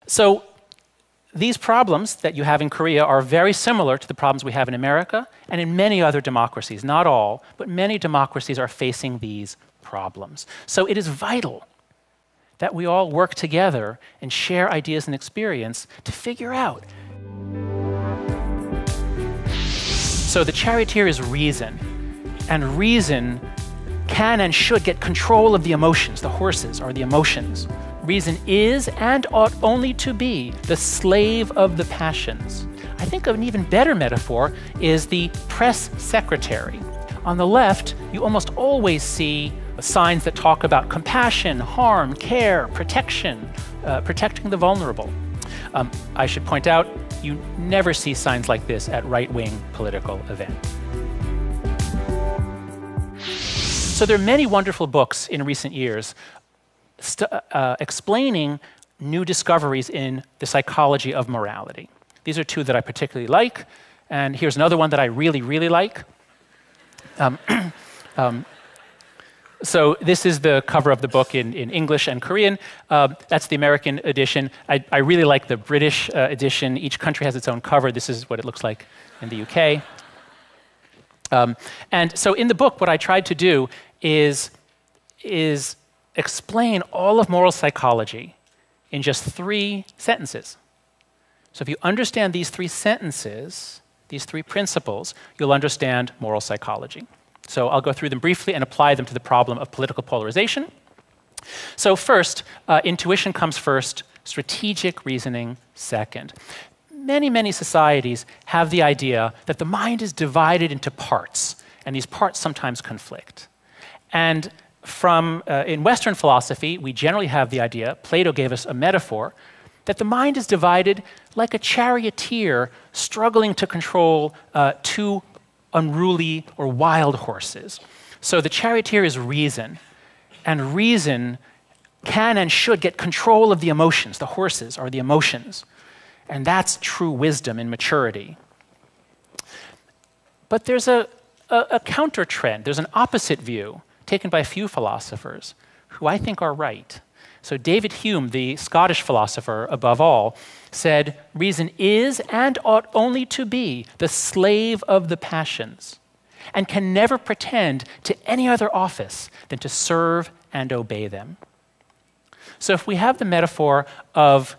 So these problems that you have in Korea are very similar to the problems we have in America and in many other democracies. Not all, but many democracies are facing these problems. So it is vital that we all work together and share ideas and experience to figure out. So the charioteer is reason, and reason can and should get control of the emotions. The horses are the emotions. Reason is and ought only to be the slave of the passions. I think an even better metaphor is the press secretary. On the left, you almost always see signs that talk about compassion, harm, care, protection, protecting the vulnerable. I should point out, you never see signs like this at right-wing political events. So there are many wonderful books in recent years explaining new discoveries in the psychology of morality. These are two that I particularly like, and here's another one that I really, really like. So this is the cover of the book in English and Korean. That's the American edition. I really like the British edition. Each country has its own cover. This is what it looks like in the UK. And so in the book, what I tried to do is explain all of moral psychology in just 3 sentences. So if you understand these 3 sentences, these 3 principles, you'll understand moral psychology. So I'll go through them briefly and apply them to the problem of political polarization. So first, intuition comes first, strategic reasoning second. Many, many societies have the idea that the mind is divided into parts, and these parts sometimes conflict. And in Western philosophy, we generally have the idea, Plato gave us a metaphor, that the mind is divided like a charioteer struggling to control 2 unruly or wild horses. So the charioteer is reason, and reason can and should get control of the emotions. The horses are the emotions. And that's true wisdom and maturity. But there's a counter trend. There's an opposite view taken by a few philosophers who I think are right. So David Hume, the Scottish philosopher above all, said, reason is and ought only to be the slave of the passions and can never pretend to any other office than to serve and obey them. So if we have the metaphor of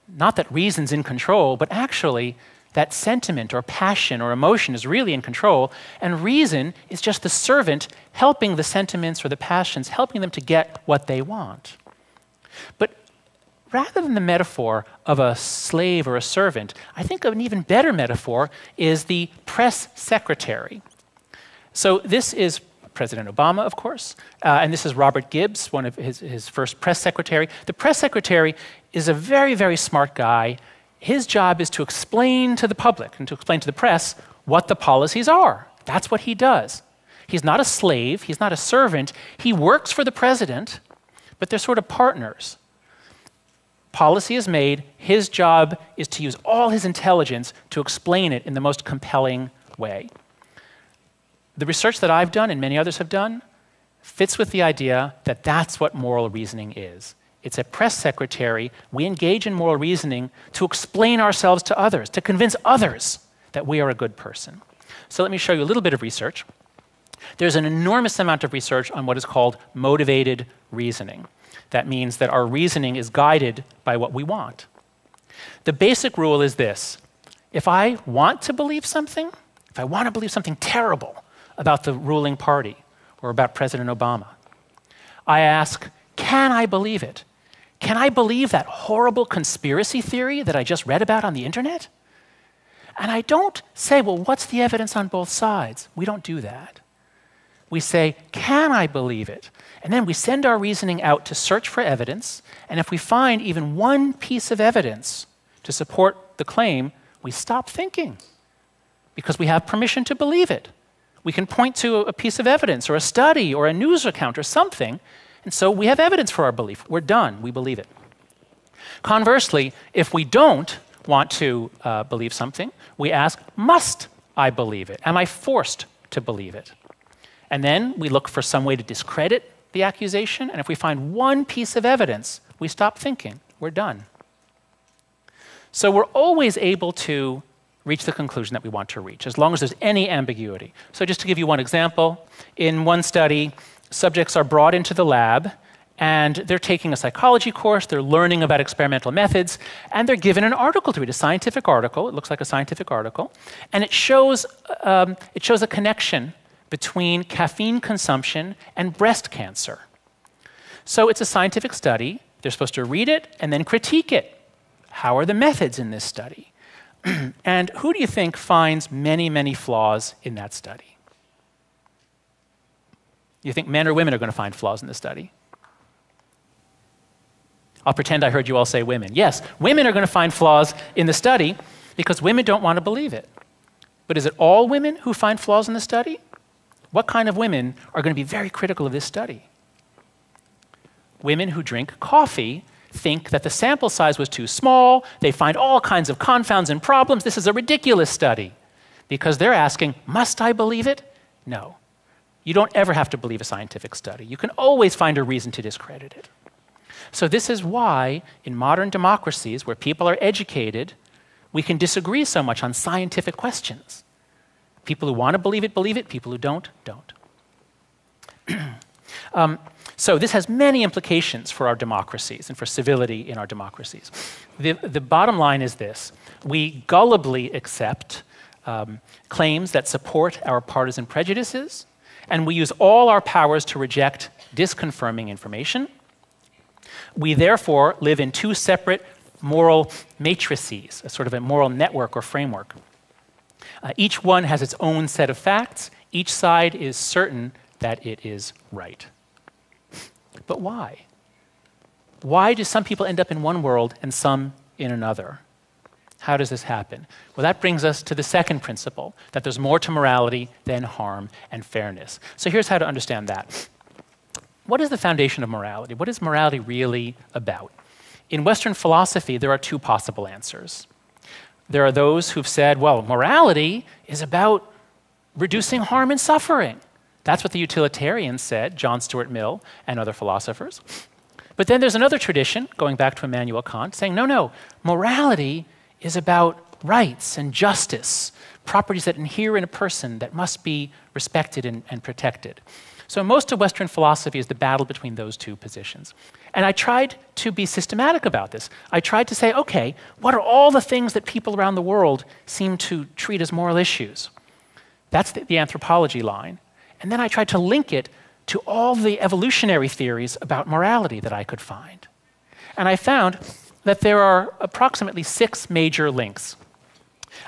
not that reason's in control, but actually that sentiment or passion or emotion is really in control, and reason is just the servant helping the sentiments or the passions, helping them to get what they want. But rather than the metaphor of a slave or a servant, I think an even better metaphor is the press secretary. So this is President Obama, of course, and this is Robert Gibbs, one of his first press secretary. The press secretary is a very, very smart guy. His job is to explain to the public and to explain to the press what the policies are. That's what he does. He's not a slave, he's not a servant. He works for the president, but they're sort of partners. Policy is made, his job is to use all his intelligence to explain it in the most compelling way. The research that I've done and many others have done fits with the idea that that's what moral reasoning is. It's a press secretary. We engage in moral reasoning to explain ourselves to others, to convince others that we are a good person. So let me show you a little bit of research. There's an enormous amount of research on what is called motivated reasoning. That means that our reasoning is guided by what we want. The basic rule is this. If I want to believe something, if I want to believe something terrible about the ruling party or about President Obama, I ask, can I believe it? Can I believe that horrible conspiracy theory that I just read about on the internet? And I don't say, well, what's the evidence on both sides? We don't do that. We say, can I believe it? And then we send our reasoning out to search for evidence, and if we find even one piece of evidence to support the claim, we stop thinking because we have permission to believe it. We can point to a piece of evidence or a study or a news account or something, and so we have evidence for our belief. We're done. We believe it. Conversely, if we don't want to believe something, we ask, must I believe it? Am I forced to believe it? And then we look for some way to discredit the accusation, and if we find one piece of evidence, we stop thinking. We're done. So we're always able to reach the conclusion that we want to reach, as long as there's any ambiguity. So just to give you one example, in one study, subjects are brought into the lab, and they're taking a psychology course, they're learning about experimental methods, and they're given an article to read, a scientific article. It looks like a scientific article, and it shows a connection between caffeine consumption and breast cancer. So it's a scientific study. They're supposed to read it and then critique it. How are the methods in this study? And who do you think finds many, many flaws in that study? You think men or women are going to find flaws in the study? I'll pretend I heard you all say women. Yes, women are going to find flaws in the study because women don't want to believe it. But is it all women who find flaws in the study? What kind of women are going to be very critical of this study? Women who drink coffee think that the sample size was too small, they find all kinds of confounds and problems. This is a ridiculous study. Because they're asking, must I believe it? No. You don't ever have to believe a scientific study. You can always find a reason to discredit it. So this is why, in modern democracies where people are educated, we can disagree so much on scientific questions. People who want to believe it, people who don't. So this has many implications for our democracies and for civility in our democracies. The bottom line is this. We gullibly accept claims that support our partisan prejudices, and we use all our powers to reject disconfirming information. We therefore live in two separate moral matrices, a sort of a moral network or framework. Each one has its own set of facts. Each side is certain that it is right. But why? Why do some people end up in one world and some in another? How does this happen? Well, that brings us to the second principle, that there's more to morality than harm and fairness. So here's how to understand that. What is the foundation of morality? What is morality really about? In Western philosophy, there are two possible answers. There are those who've said, well, morality is about reducing harm and suffering. That's what the utilitarians said, John Stuart Mill and other philosophers. But then there's another tradition, going back to Immanuel Kant, saying, no, morality is about rights and justice, properties that inhere in a person that must be respected and protected. So most of Western philosophy is the battle between those two positions. And I tried to be systematic about this. I tried to say, okay, what are all the things that people around the world seem to treat as moral issues? That's the anthropology line. And then I tried to link it to all the evolutionary theories about morality that I could find. And I found that there are approximately 6 major links.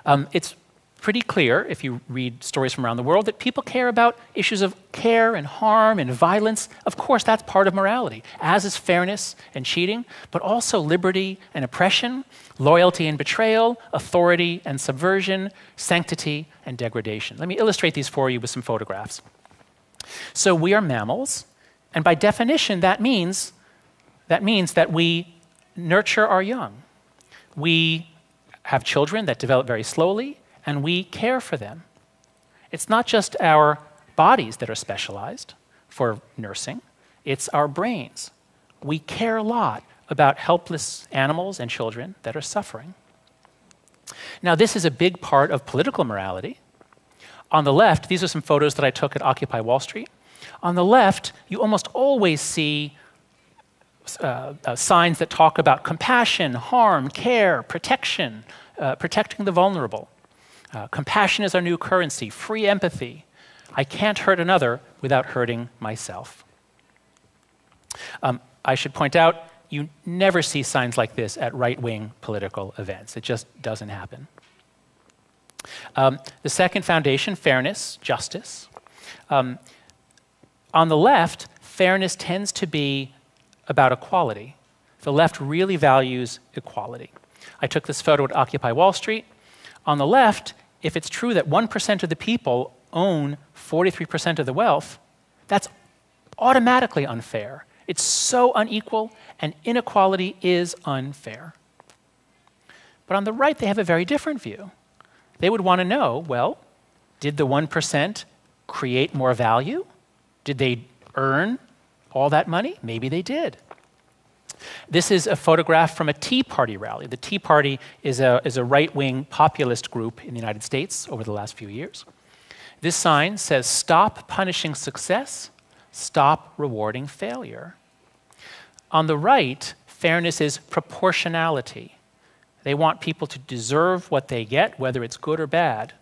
It's pretty clear, if you read stories from around the world, that people care about issues of care and harm and violence. Of course, that's part of morality, as is fairness and cheating, but also liberty and oppression, loyalty and betrayal, authority and subversion, sanctity and degradation. Let me illustrate these for you with some photographs. So we are mammals, and by definition, that means that we nurture our young. We have children that develop very slowly, and we care for them. It's not just our bodies that are specialized for nursing, it's our brains. We care a lot about helpless animals and children that are suffering. Now, this is a big part of political morality. On the left, these are some photos that I took at Occupy Wall Street. On the left, you almost always see signs that talk about compassion, harm, care, protection, protecting the vulnerable. Compassion is our new currency, free empathy. I can't hurt another without hurting myself. I should point out, you never see signs like this at right-wing political events. It just doesn't happen. The second foundation, fairness, justice. On the left, fairness tends to be about equality. The left really values equality. I took this photo at Occupy Wall Street. On the left, if it's true that 1% of the people own 43% of the wealth, that's automatically unfair. It's so unequal, and inequality is unfair. But on the right, they have a very different view. They would want to know, well, did the 1% create more value? Did they earn all that money? Maybe they did. This is a photograph from a Tea Party rally. The Tea Party is a right-wing populist group in the United States over the last few years. This sign says, "Stop punishing success, stop rewarding failure." On the right, fairness is proportionality. They want people to deserve what they get, whether it's good or bad.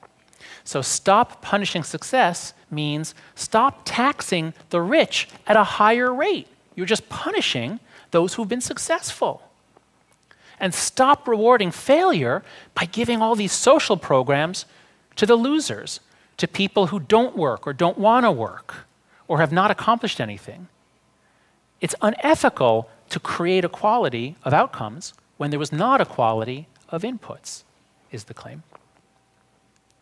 So stop punishing success means stop taxing the rich at a higher rate. You're just punishing those who've been successful. And stop rewarding failure by giving all these social programs to the losers, to people who don't work or don't want to work or have not accomplished anything. It's unethical to create equality of outcomes when there was not equality of inputs, is the claim.